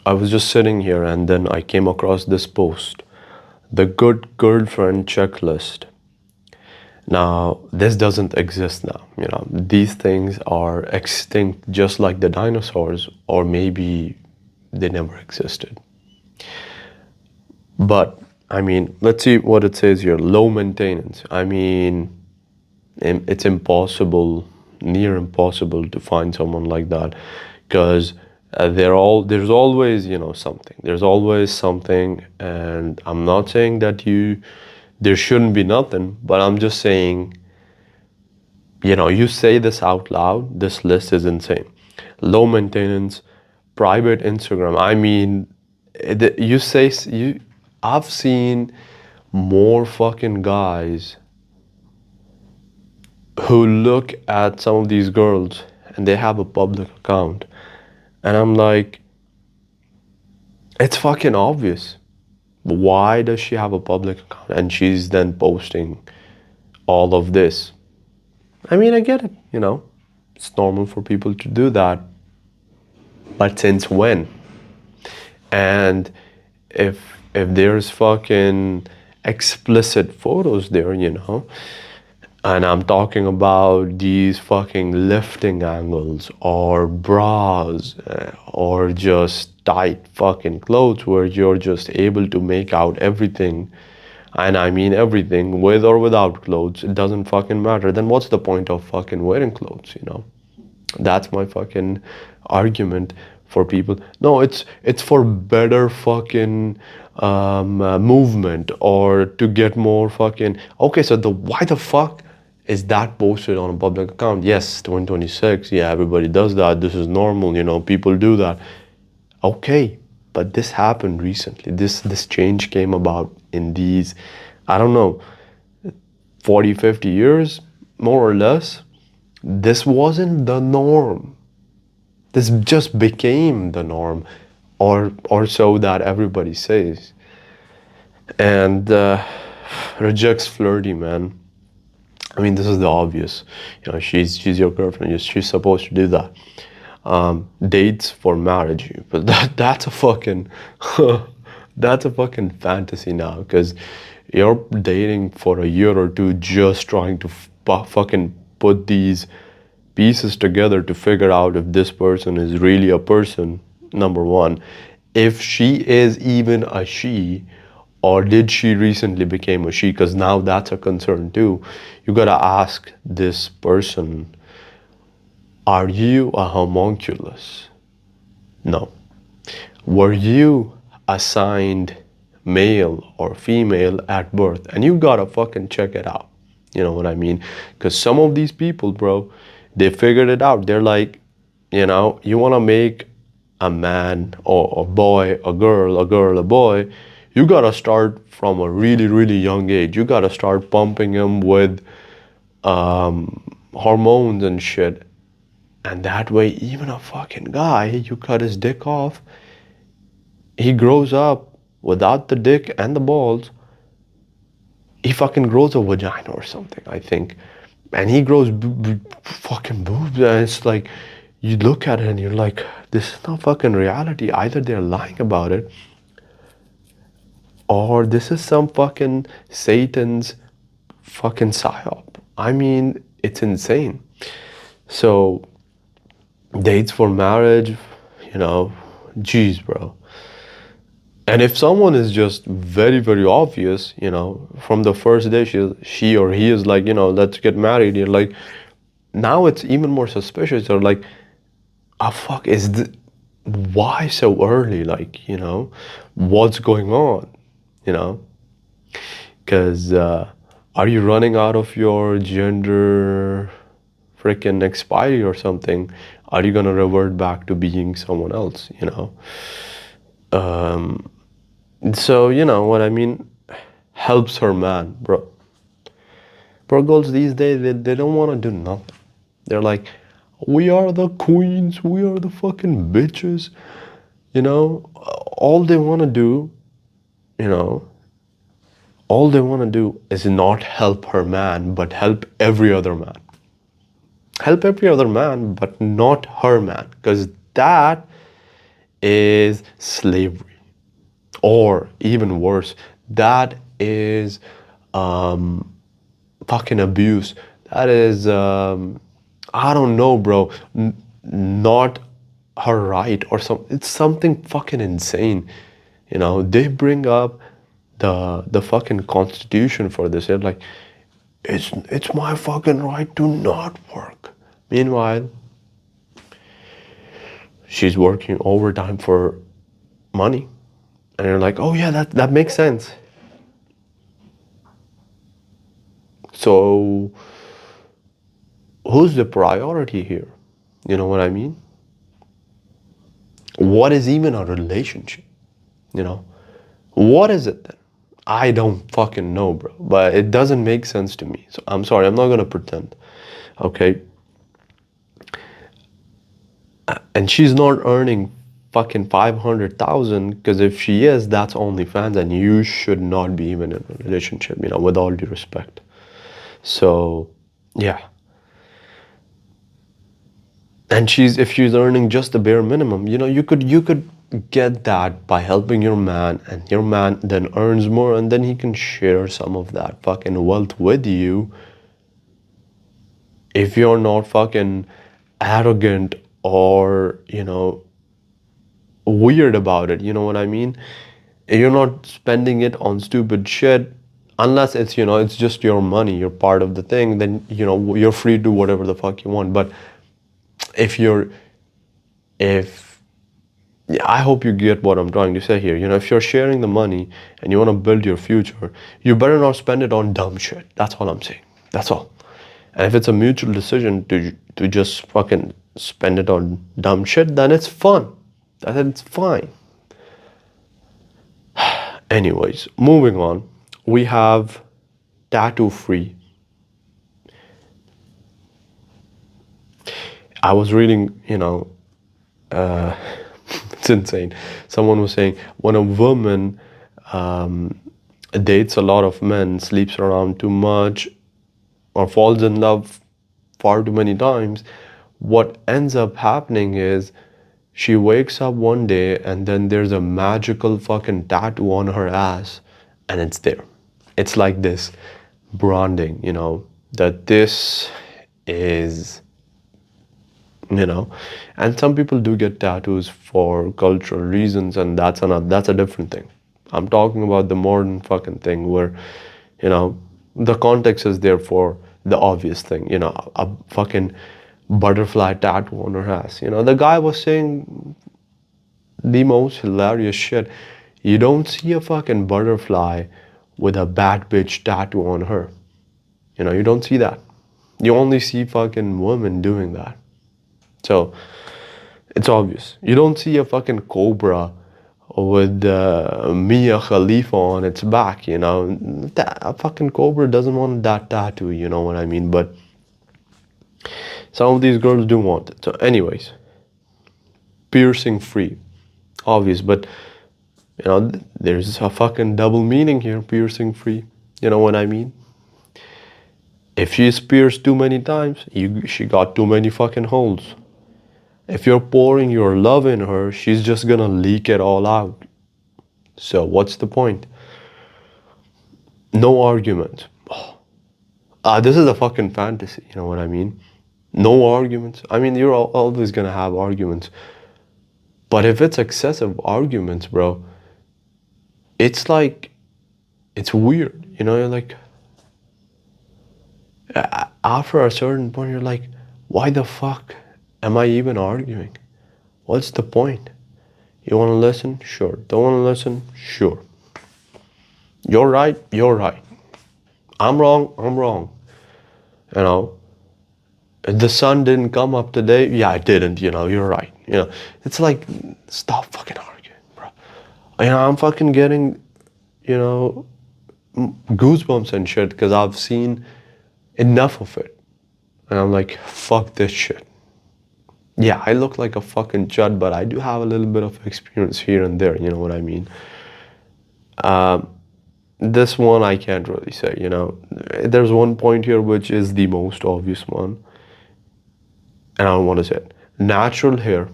I was just sitting here and then I came across this post, the good girlfriend checklist. Now, this doesn't exist now. These things are extinct just like the dinosaurs, or maybe they never existed. But, let's see what it says here. Low maintenance. It's impossible, near impossible to find someone like that because there's always, something. There's always something, and I'm not saying that there shouldn't be nothing, but I'm just saying, you say this out loud, this list is insane. Low maintenance, private Instagram. I've seen more fucking guys who look at some of these girls and they have a public account. And I'm like, it's fucking obvious. Why does she have a public account and she's then posting all of this? I get it, It's normal for people to do that. But since when? And if there's fucking explicit photos there, and I'm talking about these fucking lifting angles or bras or just tight fucking clothes where you're just able to make out everything. And I mean everything, with or without clothes, it doesn't fucking matter. Then what's the point of fucking wearing clothes, That's my fucking argument for people. No, it's for better fucking movement or to get more fucking... Okay, so why the fuck is that posted on a public account? Yes, 2026, yeah, everybody does that. This is normal, people do that. Okay, but this happened recently. This change came about in these, I don't know, 40, 50 years, more or less. This wasn't the norm. This just became the norm, or so that everybody says. And rejects flirty, man. This is the obvious. She's your girlfriend. She's supposed to do that. Dates for marriage, but that's a fucking that's a fucking fantasy now, because you're dating for a year or two just trying to fucking put these pieces together to figure out if this person is really a person, number one, if she is even a she, or did she recently became a she, because now that's a concern too. You gotta ask this person, are you a homunculus? No. Were you assigned male or female at birth? And you gotta fucking check it out. You know what I mean? Because some of these people, bro, they figured it out. They're like, you wanna make a man or a boy, a girl, a boy, you gotta start from a really, really young age. You gotta start pumping him with hormones and shit. And that way, even a fucking guy, you cut his dick off, he grows up without the dick and the balls. He fucking grows a vagina or something, I think. And he grows fucking boobs. And it's like, you look at it and you're like, this is not fucking reality. Either they're lying about it, or this is some fucking Satan's fucking psyop. It's insane. So, dates for marriage, geez, bro. And if someone is just very, very obvious, from the first day she or he is like, let's get married, you're like, now it's even more suspicious. You're like, fuck, why so early? Like, what's going on? Because are you running out of your gender freaking expiry or something? Are you gonna revert back to being someone else? So you know what I mean. Helps her man, bro. Bro, girls these days, they don't want to do nothing. They're like, we are the queens, we are the fucking bitches. All they want to do, all they want to do is not help her man, but help every other man. Help every other man, but not her man. Because that is slavery. Or even worse, that is fucking abuse. That is, I don't know, bro. Not her right or some. It's something fucking insane. You know, they bring up the fucking constitution for this. They're like, it's my fucking right to not work. Meanwhile, she's working overtime for money, and you're like, oh yeah, that makes sense. So who's the priority here? You know what I mean? What is even a relationship? You know, what is it then? I don't fucking know, bro. But it doesn't make sense to me. So I'm sorry, I'm not gonna pretend. Okay. And she's not earning fucking 500,000, because if she is, that's OnlyFans, and you should not be even in a relationship, you know, with all due respect. So, yeah. And if she's earning just the bare minimum, you know, you could get that by helping your man, and your man then earns more, and then he can share some of that fucking wealth with you if you're not fucking arrogant or, you know, weird about it. You know what I mean? You're not spending it on stupid shit, unless it's, you know, it's just your money, you're part of the thing, then, you know, you're free to do whatever the fuck you want. But if you're if yeah, I hope you get what I'm trying to say here. You know, if you're sharing the money and you want to build your future, you better not spend it on dumb shit. That's all I'm saying. That's all. And if it's a mutual decision to just fucking spend it on dumb shit, then it's fun. Then it's fine. Anyways, moving on. We have tattoo free. I was reading, you know, it's insane. Someone was saying when a woman dates a lot of men, sleeps around too much, or falls in love far too many times, what ends up happening is she wakes up one day and then there's a magical fucking tattoo on her ass, and it's there. It's like this branding, you know, that this is, you know. And some people do get tattoos for cultural reasons, and that's a different thing. I'm talking about the modern fucking thing where, you know, the context is there for the obvious thing, you know, a fucking butterfly tattoo on her ass. You know, the guy was saying the most hilarious shit. You don't see a fucking butterfly with a bad bitch tattoo on her. You know, you don't see that. You only see fucking women doing that. So it's obvious. You don't see a fucking cobra with Mia Khalifa on its back, you know. A fucking cobra doesn't want that tattoo, you know what I mean? But some of these girls do want it. So anyways, piercing free. Obvious, but you know, there's a fucking double meaning here, piercing free. You know what I mean? If she's pierced too many times, she got too many fucking holes. If you're pouring your love in her, she's just gonna leak it all out. So what's the point? No argument. This is a fucking fantasy, you know what I mean? No arguments. I mean, you're always gonna have arguments. But if it's excessive arguments, bro, it's like, it's weird. You know, you're like, after a certain point, you're like, why the fuck am I even arguing? What's the point? You wanna listen? Sure. Don't wanna listen? Sure. You're right, you're right. I'm wrong, I'm wrong. You know, the sun didn't come up today. Yeah, it didn't, you know, you're right. You know, it's like, stop fucking arguing, bro. You know, I'm fucking getting, you know, goosebumps and shit because I've seen enough of it. And I'm like, fuck this shit. Yeah, I look like a fucking chud, but I do have a little bit of experience here and there, you know what I mean? This one I can't really say, you know. There's one point here which is the most obvious one, and I don't want to say it. Natural hair.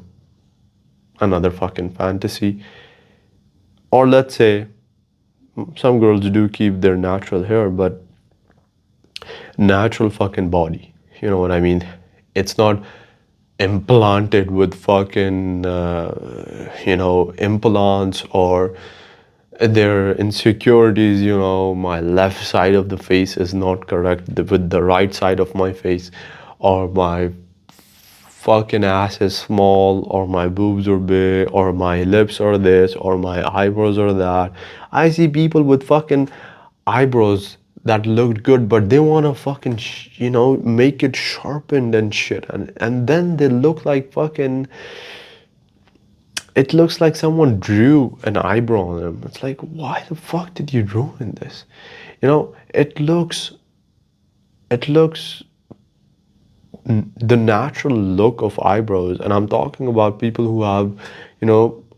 another fucking fantasy. Or let's say some girls do keep their natural hair, but natural fucking body. You know what I mean? It's not implanted with fucking, implants or their insecurities. My left side of the face is not correct with the right side of my face, or my fucking ass is small, or my boobs are big, or my lips are this, or my eyebrows are that. I see people with fucking eyebrows that looked good, but they want to fucking make it sharpened and shit, and then they look like fucking, it looks like someone drew an eyebrow on them. It's like, why the fuck did you ruin this? It looks the natural look of eyebrows, and I'm talking about people who have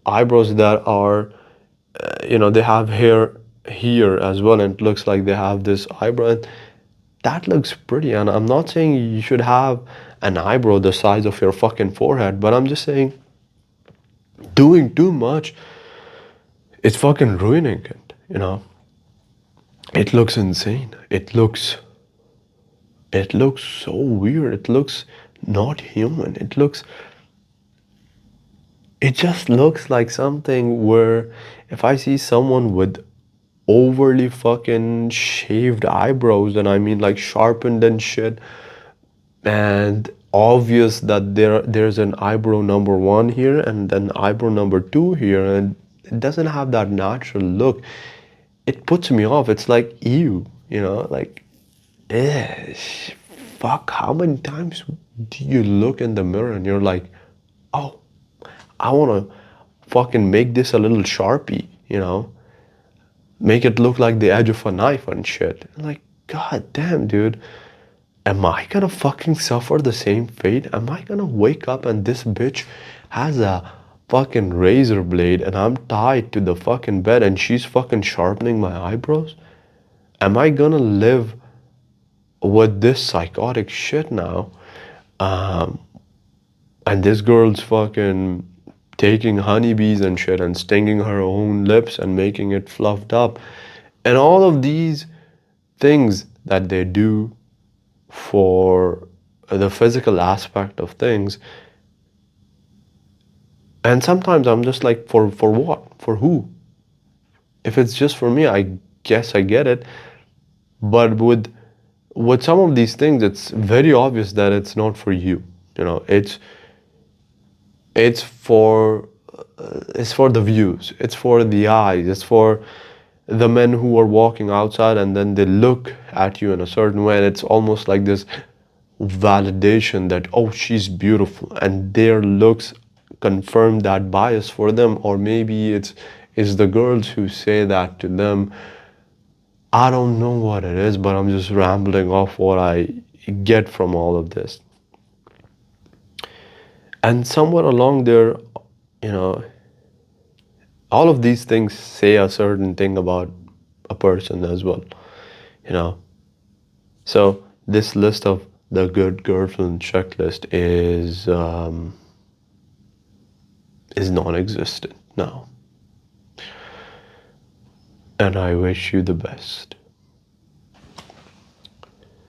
eyebrows that are they have hair here as well, and it looks like they have this eyebrow, and that looks pretty. And I'm not saying you should have an eyebrow the size of your fucking forehead, but I'm just saying doing too much, it's fucking ruining it. It looks insane. It looks so weird. It looks not human. It just looks like something where if I see someone with overly fucking shaved eyebrows, and I mean like sharpened and shit, and obvious that there's an eyebrow number one here and then eyebrow number two here, and it doesn't have that natural look, it puts me off. It's like, ew, like, eh, fuck, how many times do you look in the mirror and you're like, oh, I want to fucking make this a little sharpie, make it look like the edge of a knife and shit. Like, god damn, dude. Am I gonna fucking suffer the same fate? Am I gonna wake up and this bitch has a fucking razor blade and I'm tied to the fucking bed and she's fucking sharpening my eyebrows? Am I gonna live with this psychotic shit now? Um, and this girl's fucking taking honeybees and shit and stinging her own lips and making it fluffed up. And all of these things that they do for the physical aspect of things. And sometimes I'm just like, for what? For who? If it's just for me, I guess I get it. But with some of these things, it's very obvious that it's not for you. It's for it's for the views. It's for the eyes. It's for the men who are walking outside and then they look at you in a certain way, and it's almost like this validation that, oh, she's beautiful, and their looks confirm that bias for them. Or maybe it's the girls who say that to them. I don't know what it is, but I'm just rambling off what I get from all of this. And somewhere along there, you know all of these things say a certain thing about a person as well. you know so this list of the good girlfriend checklist is non-existent now, and I wish you the best.